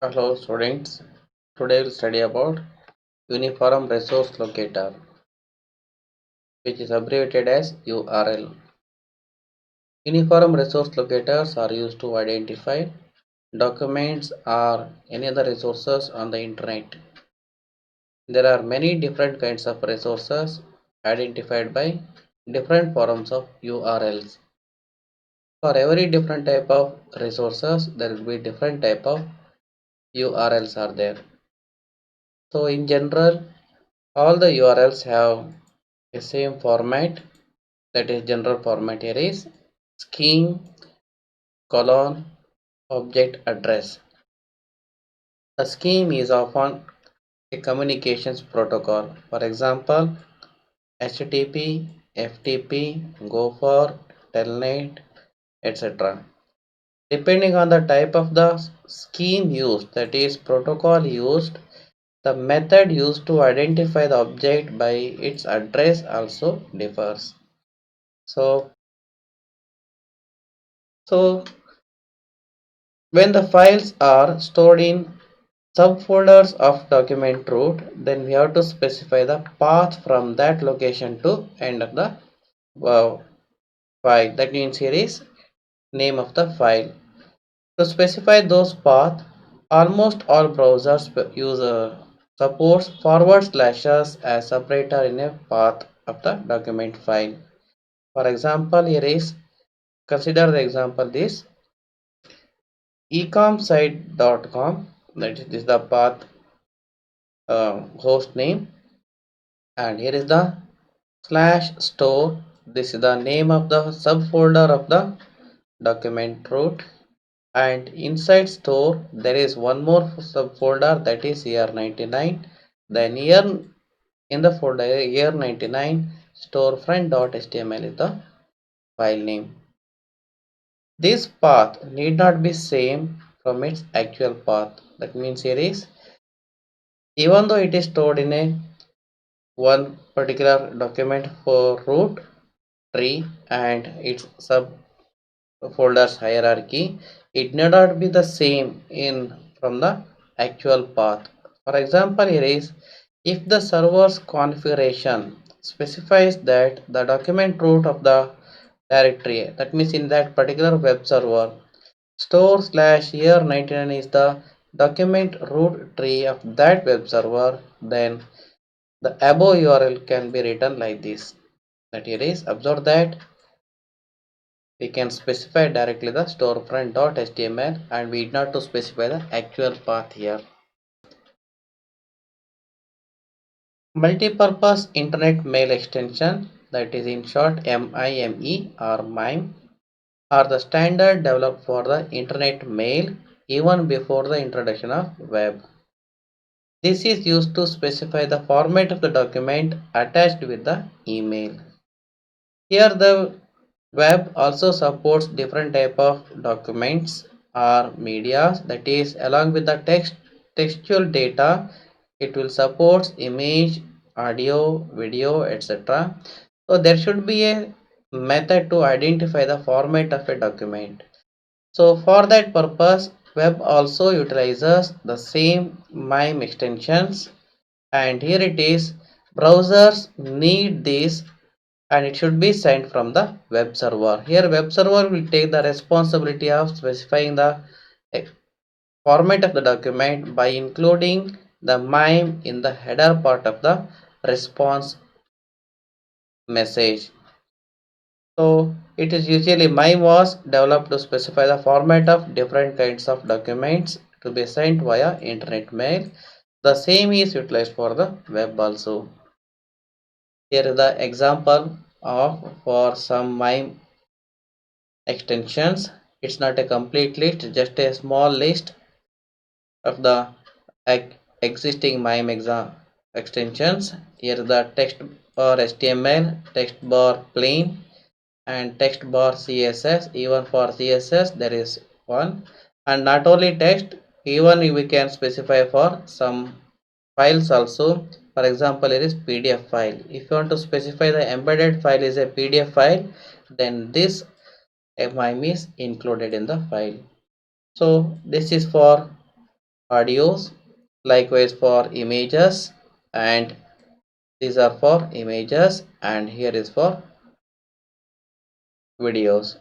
Hello students, today we'll study about Uniform Resource Locator, which is abbreviated as URL. Uniform resource locators are used to identify documents or any other resources on the internet. There are many different kinds of resources identified by different forms of URLs. For every different type of resources, there will be different type of URLs are there. So in general, all the URLs have the same format, that is general format. Here is scheme colon object address. The scheme is often a communications protocol. For example, HTTP, FTP, Gopher, Telnet, etc. Depending on the type of the scheme used, that is protocol used, the method used to identify the object by its address also differs. So when the files are stored in subfolders of document root, then we have to specify the path from that location to end of the file. That means here is name of the file. To specify those paths, almost all browsers use supports forward slashes as separator in a path of the document file. For example, here is consider the example this ecomsite.com, that is the path host name, and here is the slash store. This is the name of the subfolder of the document root, and inside store there is one more subfolder, that is year99. Then here in the folder year99 storefront.html is the file name. This path need not be same from its actual path. That means here is, even though it is stored in a one particular document for root tree and its subfolders hierarchy, it need not be the same in from the actual path. For example, here is, if the server's configuration specifies that the document root of the directory, that means in that particular web server, store slash year99 is the document root tree of that web server, then the above URL can be written like this. That here is, observe that we can specify directly the storefront.html and we need not to specify the actual path here. Multipurpose Internet Mail Extension, that is in short MIME or MIME, are the standard developed for the internet mail even before the introduction of web. This is used to specify the format of the document attached with the email. Here the web also supports different type of documents or media, that is along with the textual data it will support image, audio, video, etc. So there should be a method to identify the format of a document. So for that purpose, web also utilizes the same MIME extensions, and here it is, browsers need this and it should be sent from the web server. Here web server will take the responsibility of specifying the format of the document by including the MIME in the header part of the response message. So it is usually MIME was developed to specify the format of different kinds of documents to be sent via internet mail. The same is utilized for the web also. Here is the example of for some MIME extensions. It's not a complete list, just a small list of the existing MIME extensions. Here is the text bar HTML, text bar plain, and text bar CSS. Even for CSS there is one, and not only text, even we can specify for some files also. For example, here is PDF file. If you want to specify the embedded file is a PDF file, then this MIME is included in the file. So this is for audios, likewise for images, and these are for images, and here is for videos.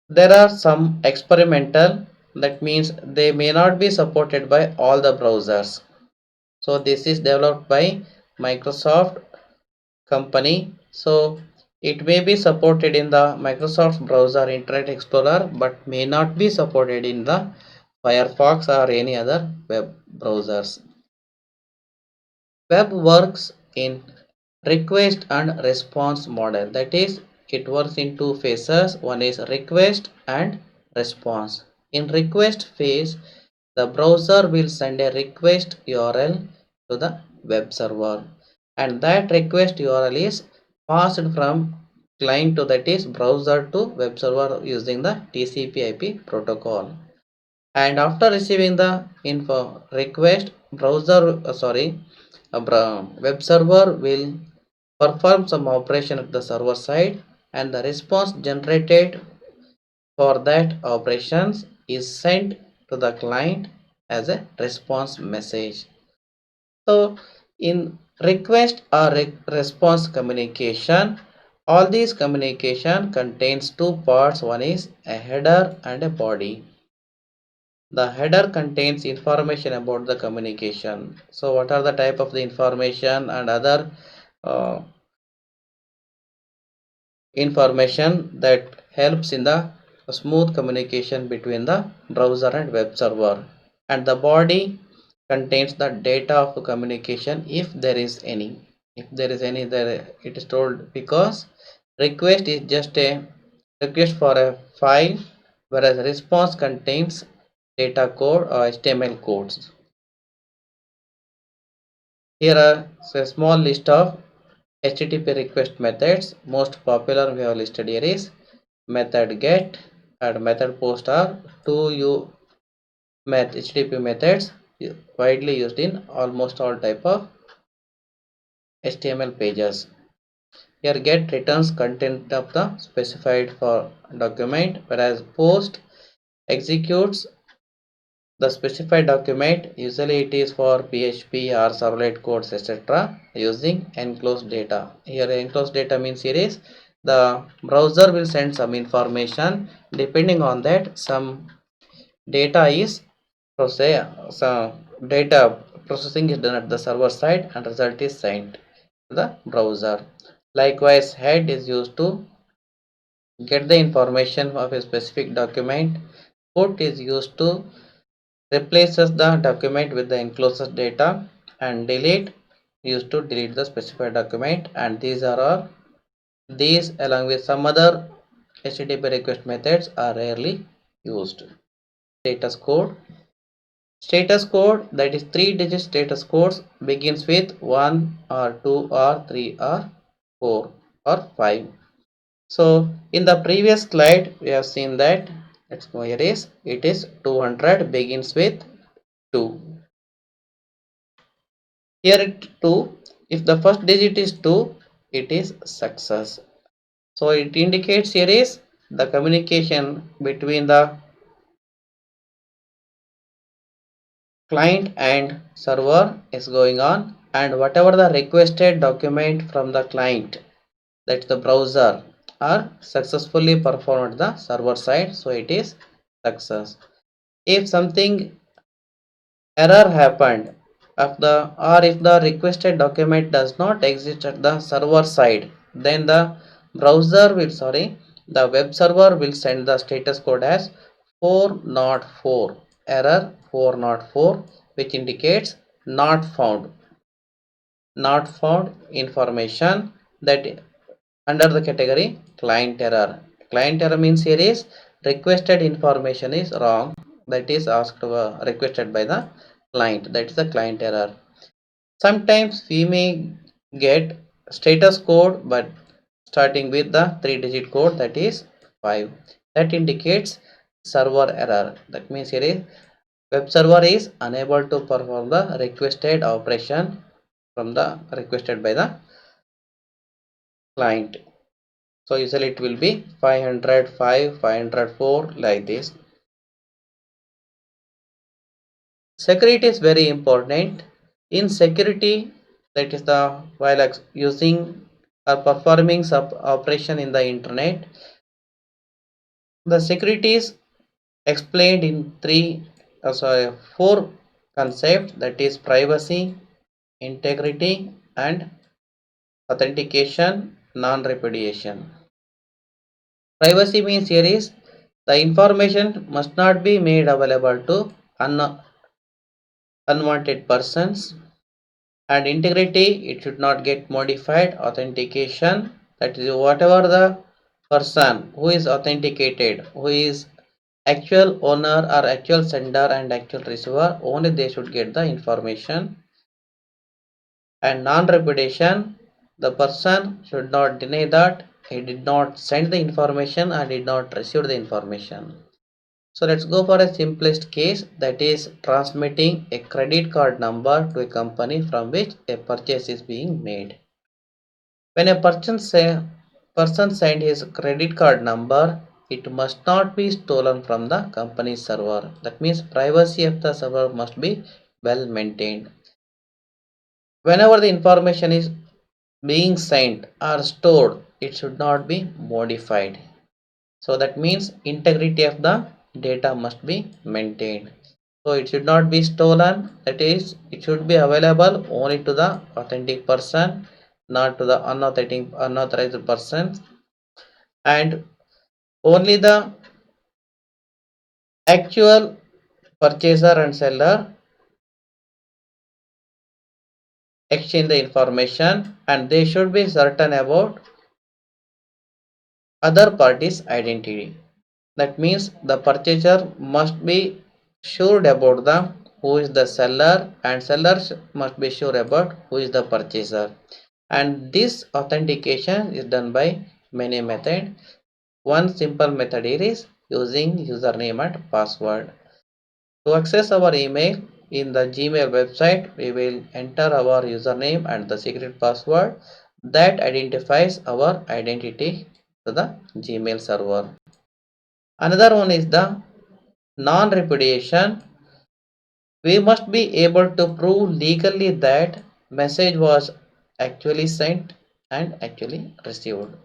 There are some experimental, that means they may not be supported by all the browsers. So this is developed by Microsoft company. So it may be supported in the Microsoft browser Internet Explorer, but may not be supported in the Firefox or any other web browsers. Web works in request and response model, that is, it works in two phases. One is request and response. In request phase, the browser will send a request URL to the web server, and that request URL is passed from client to, that is, browser to web server using the TCP/IP protocol. And after receiving the info request, web server will perform some operation at the server side, and the response generated for that operations is sent to the client as a response message. So in request or response communication, all these communication contains two parts. One is a header and a body. The header contains information about the communication. So what are the type of the information and other uh, information that helps in the smooth communication between the browser and web server. And the body contains the data of communication, if there is any. If there is any, there it is told, because request is just a request for a file, whereas response contains data code or HTML codes. Here are a small list of HTTP request methods. Most popular we have listed here is method get and method post are two HTTP methods widely used in almost all type of HTML pages. Here get returns content of the specified for document, whereas post executes the specified document. Usually it is for PHP or servlet codes, etc. using enclosed data. Here enclosed data means here is the browser will send some information. Depending on that, some data is so data processing is done at the server side, and result is sent to the browser. Likewise, head is used to get the information of a specific document. Put is used to replaces the document with the enclosed data, and delete used to delete the specified document. And these along with some other HTTP request methods are rarely used. Status code, that is 3-digit status codes, begins with 1 or 2 or 3 or 4 or 5. So in the previous slide we have seen that, let's go, here is it is 200 begins with 2. Here it 2, if the first digit is 2, it is success. So it indicates here is the communication between the client and server is going on, and whatever the requested document from the client, that's the browser, are successfully performed at the server side, so it is success. If something error happened if the requested document does not exist at the server side, then the web server will send the status code as 404, error 404, which indicates not found information, that under the category client error. Client error means here is requested information is wrong, that is asked requested by the client, that is the client error. Sometimes we may get status code but starting with the 3-digit code, that is 5, that indicates server error. That means here is web server is unable to perform the requested operation from the requested by the client. So usually it will be 505, 504 like this. Security is very important. In security, that is the while using or performing sub operation in the internet, the security is explained in four concepts, that is privacy, integrity, and authentication, non-repudiation. Privacy means here is the information must not be made available to unwanted persons, and integrity, it should not get modified. Authentication, that is whatever the person who is authenticated, who is actual owner or actual sender and actual receiver, only they should get the information. And non-repudiation, the person should not deny that he did not send the information and did not receive the information. So let's go for a simplest case, that is transmitting a credit card number to a company from which a purchase is being made. When a person send his credit card number, it must not be stolen from the company's server. That means privacy of the server must be well maintained. Whenever the information is being sent or stored, it should not be modified. So that means integrity of the data must be maintained. So it should not be stolen, that is it should be available only to the authentic person, not to the unauthorized persons, and only the actual purchaser and seller exchange the information, and they should be certain about other party's identity. That means the purchaser must be sure about the who is the seller, and sellers must be sure about who is the purchaser. And this authentication is done by many methods. One simple method here is using username and password. To access our email in the Gmail website, we will enter our username and the secret password that identifies our identity to the Gmail server. Another one is the non-repudiation. We must be able to prove legally that message was actually sent and actually received.